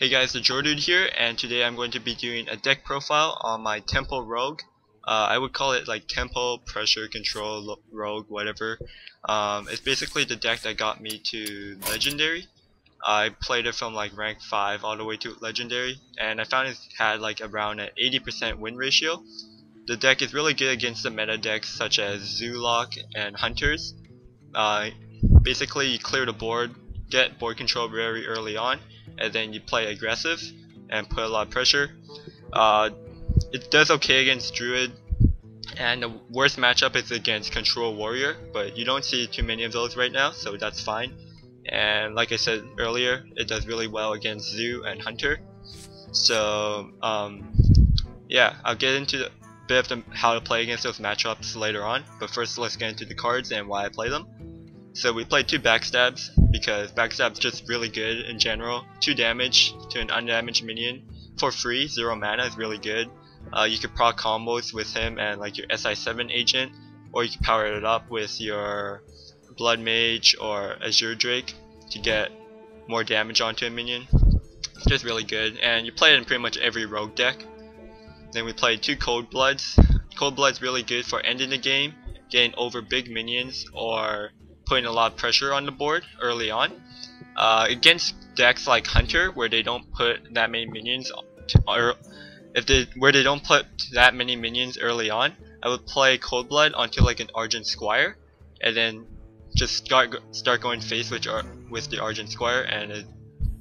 Hey guys, TheJordude here, and today I'm going to be doing a deck profile on my Tempo Rogue. I would call it like Tempo, Pressure, Control, Rogue, whatever. It's basically the deck that got me to Legendary. I played it from like rank 5 all the way to Legendary, and I found it had like around an 80% win ratio. The deck is really good against the meta decks such as Zoolock and Hunters. Uh, Basically you clear the board, get board control very early on, and then you play aggressive and put a lot of pressure. It does okay against Druid, and the worst matchup is against Control Warrior, but you don't see too many of those right now, so that's fine. And like I said earlier, it does really well against Zoo and Hunter. So yeah, I'll get into a bit of how to play against those matchups later on, but first let's get into the cards and why I play them. So we played 2 backstabs because backstab's just really good in general. 2 damage to an undamaged minion for free, 0 mana is really good. You could proc combos with him and like your SI7 agent, or you can power it up with your Blood Mage or Azure Drake to get more damage onto a minion. It's just really good, and you play it in pretty much every rogue deck. Then we played 2 Cold Bloods. Cold Blood's really good for ending the game, getting over big minions, or putting a lot of pressure on the board early on. Against decks like Hunter, where they don't put that many minions, where they don't put that many minions early on, I would play Cold Blood onto like an Argent Squire, and then just start going face with the Argent Squire, and it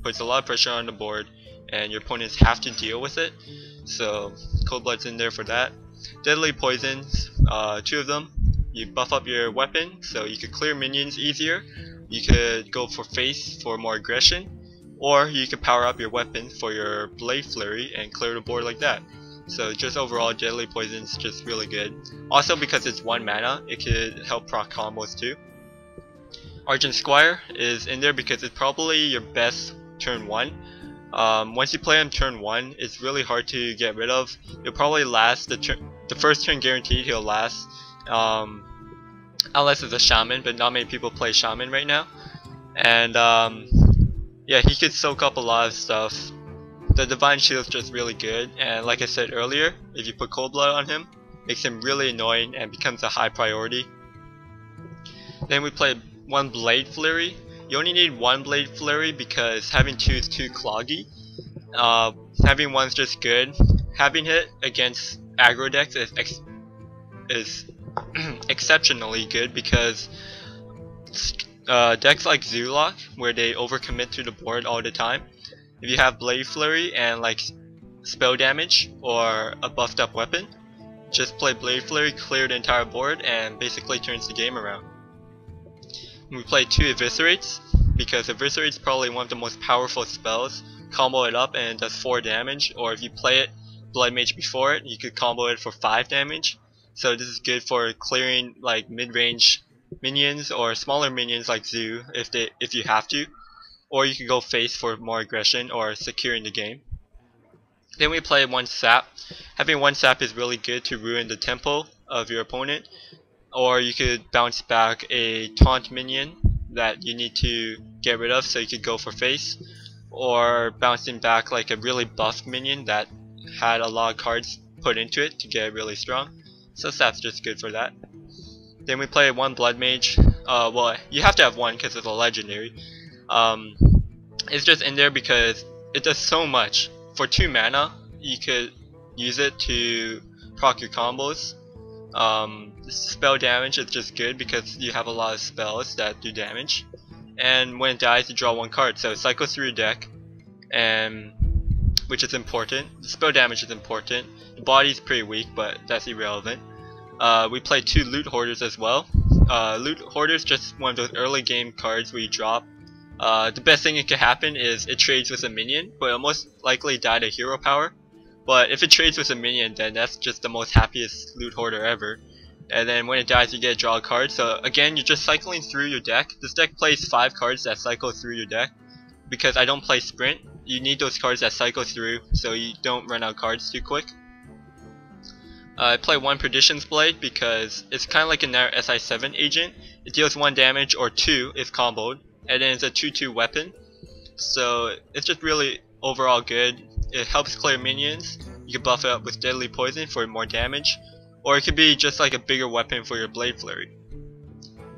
puts a lot of pressure on the board, and your opponents have to deal with it. So Cold Blood's in there for that. Deadly Poisons, 2 of them. You buff up your weapon so you could clear minions easier. You could go for face for more aggression, or you could power up your weapon for your Blade Flurry and clear the board like that. So just overall, Deadly Poison's just really good. Also because it's 1 mana, it could help proc combos too. Argent Squire is in there because it's probably your best turn 1. Once you play him turn 1, it's really hard to get rid of. He'll probably last the first turn guaranteed. He'll last. Unless it's a shaman, but not many people play shaman right now. And yeah, he could soak up a lot of stuff. The Divine Shield's just really good, and like I said earlier, if you put Cold Blood on him, makes him really annoying and becomes a high priority. Then we played 1 Blade Flurry. You only need 1 Blade Flurry because having 2 is too cloggy. Having 1's just good. Having it against aggro decks is exceptionally good because decks like Zoolock, where they overcommit to the board all the time, if you have Blade Flurry and like spell damage or a buffed up weapon, just play Blade Flurry, clear the entire board, and basically turns the game around. We played 2 Eviscerates because Eviscerate's probably one of the most powerful spells. Combo it up and it does 4 damage, or if you play it Blood Mage before it, you could combo it for 5 damage. So this is good for clearing like mid-range minions or smaller minions like Zoo if you have to, or you can go face for more aggression or securing the game. Then we play 1 Sap. Having 1 Sap is really good to ruin the tempo of your opponent, or you could bounce back a taunt minion that you need to get rid of, so you could go for face, or bouncing back like a really buffed minion that had a lot of cards put into it to get really strong. So Sap's just good for that. Then we play 1 Blood Mage. Well, you have to have 1 because it's a legendary. It's just in there because it does so much. For 2 mana, you could use it to proc your combos. Spell damage is just good because you have a lot of spells that do damage. And when it dies, you draw 1 card. So it cycles through your deck, and which is important. The spell damage is important. The body's pretty weak, but that's irrelevant. We played 2 Loot Hoarders as well. Loot Hoarder's just one of those early game cards where you drop. The best thing that could happen is it trades with a minion, but it'll most likely die to hero power. But if it trades with a minion, then that's just the most happiest Loot Hoarder ever. And then when it dies, you get to draw a card. So again, you're just cycling through your deck. This deck plays 5 cards that cycle through your deck. Because I don't play Sprint, you need those cards that cycle through so you don't run out of cards too quick. I play 1 Perdition's Blade because it's kind of like another SI7 agent. It deals 1 damage or 2 if comboed, and then it's a 2/2 weapon. So it's just really overall good. It helps clear minions. You can buff it up with Deadly Poison for more damage, or it could be just like a bigger weapon for your Blade Flurry.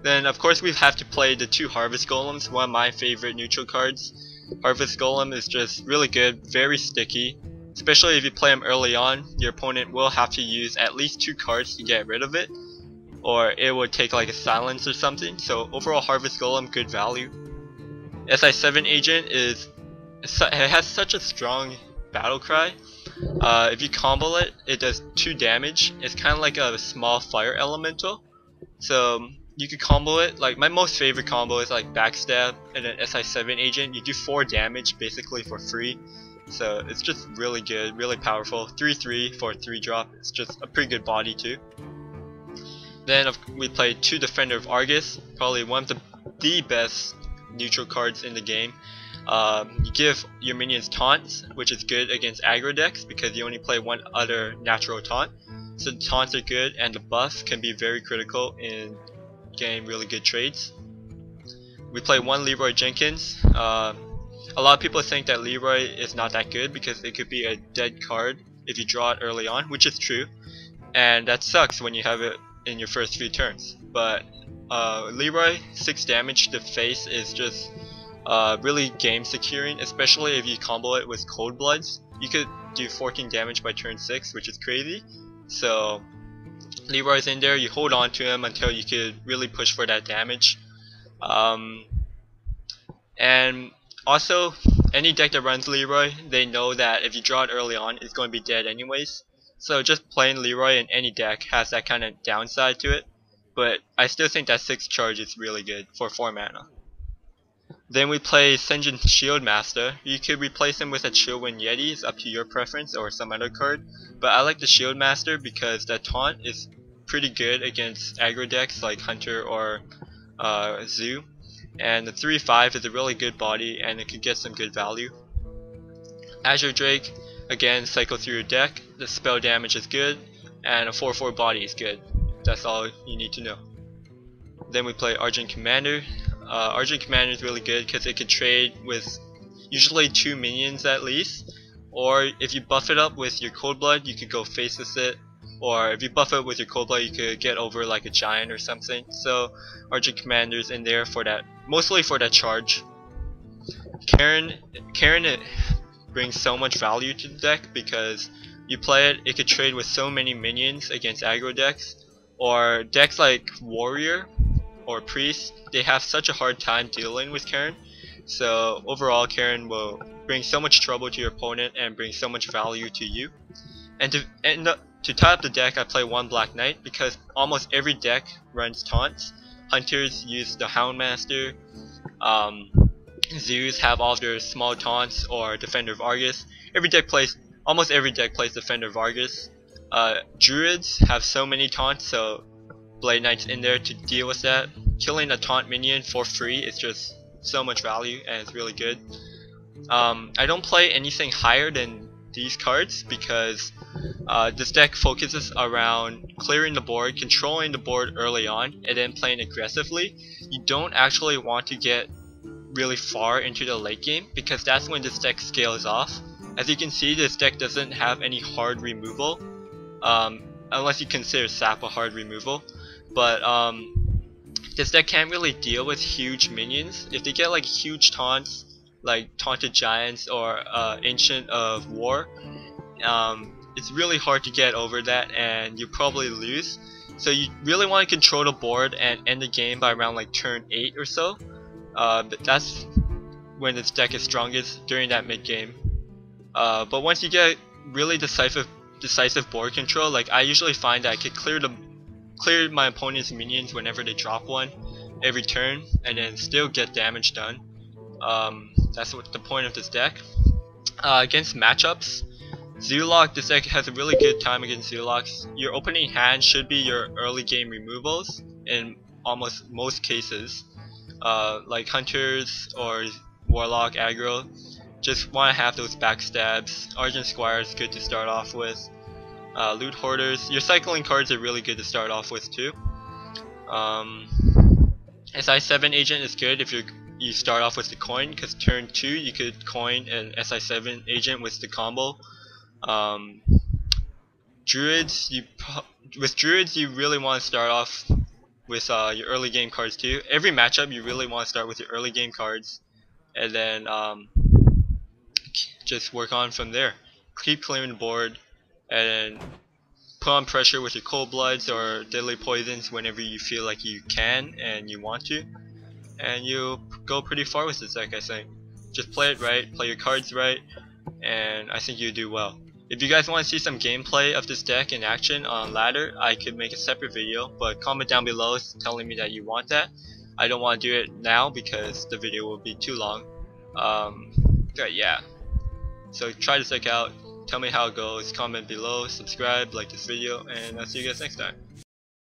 Then of course we have to play the 2 Harvest Golems, one of my favorite neutral cards. Harvest Golem is just really good, very sticky. Especially if you play him early on, your opponent will have to use at least 2 cards to get rid of it, or it would take like a silence or something. So overall Harvest Golem, good value. SI7 agent it has such a strong battle cry. If you combo it, it does 2 damage. It's kind of like a small fire elemental. So you could combo it. Like my most favorite combo is like backstab and an SI7 agent. You do 4 damage basically for free. So it's just really good, really powerful. 3/3 for a 3-drop. It's just a pretty good body too. Then we play 2 Defender of Argus, probably one of the best neutral cards in the game. You give your minions taunts, which is good against aggro decks because you only play 1 other natural taunt. So the taunts are good, and the buff can be very critical in getting really good trades. We play 1 Leroy Jenkins. A lot of people think that Leroy is not that good because it could be a dead card if you draw it early on, which is true, and that sucks when you have it in your first few turns. But Leroy, 6 damage to face is just really game securing, especially if you combo it with Cold Bloods. You could do 14 damage by turn 6, which is crazy. So Leroy's in there, you hold on to him until you could really push for that damage. And also, any deck that runs Leroy, they know that if you draw it early on, it's going to be dead anyways. So just playing Leroy in any deck has that kind of downside to it. But I still think that 6 charge is really good for 4 mana. Then we play Senjin Shieldmaster. You could replace him with a Chillwind Yeti, it's up to your preference, or some other card. But I like the Shieldmaster because that taunt is pretty good against aggro decks like Hunter or Zoo. And the 3/5 is a really good body, and it could get some good value. Azure Drake, again, cycle through your deck. The spell damage is good, and a 4/4 body is good. That's all you need to know. Then we play Argent Commander. Argent Commander is really good because it can trade with usually 2 minions at least, or if you buff it up with your Cold Blood, you could go faceless it, or if you buff it with your Cold Blood, you could get over like a giant or something. So Argent Commander's in there for that, mostly for that charge. Karen it brings so much value to the deck because you play it, it could trade with so many minions against aggro decks, or decks like Warrior or Priest. They have such a hard time dealing with Karen. So overall, Karen will bring so much trouble to your opponent and bring so much value to you. And to tie up the deck, I play 1 Black Knight because almost every deck runs taunts. Hunters use the Houndmaster. Zoos have all of their small taunts or Defender of Argus. Almost every deck plays Defender of Argus. Druids have so many taunts, so Blade Knight's in there to deal with that. Killing a taunt minion for free is just so much value, and it's really good. I don't play anything higher than these cards because this deck focuses around clearing the board, controlling the board early on, and then playing aggressively. You don't actually want to get really far into the late game because that's when this deck scales off. As you can see, this deck doesn't have any hard removal, unless you consider Sap a hard removal. But this deck can't really deal with huge minions. If they get like huge taunts, like Taunted Giants or Ancient of War, it's really hard to get over that, and you probably lose. So you really want to control the board and end the game by around like turn 8 or so. But that's when this deck is strongest, during that mid game. But once you get really decisive board control, like I usually find that I could clear my opponent's minions whenever they drop one every turn, and then still get damage done. That's what the point of this deck. Against matchups, Zoolock, this deck has a really good time against Zoolocks. Your opening hand should be your early game removals in almost most cases. Like Hunters or Warlock aggro, just want to have those backstabs. Argent Squire is good to start off with. Loot Hoarders, your cycling cards are really good to start off with too. SI7 Agent is good if you you start off with the coin, because turn 2 you could coin an SI7 agent with the combo. Druids, with druids you really want to start off with your early game cards too. Every matchup you really want to start with your early game cards, and then just work on from there. Keep clearing the board, and put on pressure with your cold bloods or deadly poisons whenever you feel like you can and you want to, and you go pretty far with this deck. I think just play it right, play your cards right, and I think you do well. If you guys want to see some gameplay of this deck in action on ladder, I could make a separate video, but comment down below telling me that you want that. I don't want to do it now because the video will be too long. But yeah, so try this deck out, tell me how it goes, comment below, subscribe, like this video, and I'll see you guys next time.